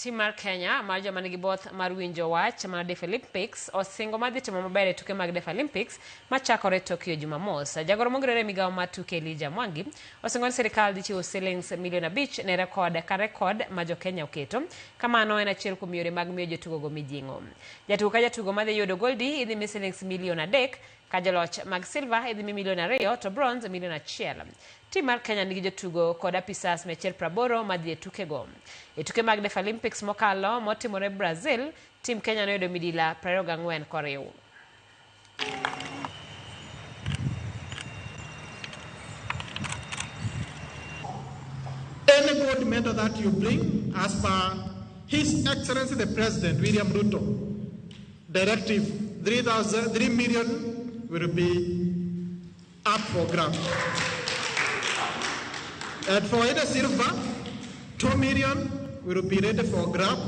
Tim mar Kenya mar joma nigi both mar winjo wach mar Deaflympics osingo madhi timo maber e tuke mag Deaflympics machakore Tokyo Jumamos. Jagoro mongirore migawo mar tuke Elijah Mwangi osingo ni sirikal dhi chiwo shillings milion 5 ne rekod ma jo Kenya oketo. Kamano en achiel kuom yore mag miyo jotugo go mijing'o. Jatugo ka jatugo madhi yudo goldi idhi mi shillings milion 3, ka joloch mag silver idhi mi milion 2 to bronze milion 1. Tim mar Kenya nigi jotugo kod apisas 180 madhi e tuke go. E tuke mag Deaflympics mokalo motimore Brazil, tim Kenya noyudo midila 24 koriw. Any gold medal that you bring, as per His Excellency the President William Ruto, Directive 3 million will be up for grabs. And for any silver, 2 million will be ready for grab,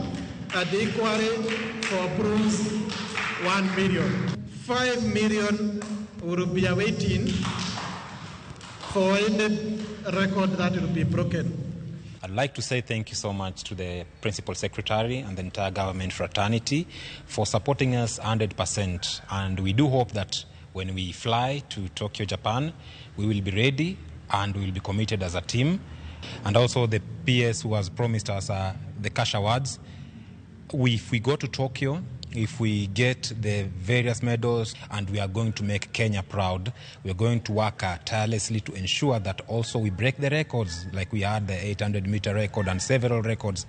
and equally for bronze, 1 million. 5 million will be awaiting for any record that will be broken. I'd like to say thank you so much to the Principal Secretary and the entire government fraternity for supporting us 100%. And we do hope that when we fly to Tokyo, Japan, we will be ready and we will be committed as a team. And also the PS who has promised us the cash awards. If we go to Tokyo, if we get the various medals and we are going to make Kenya proud, we are going to work tirelessly to ensure that also we break the records, like we had the 800-meter record and several records.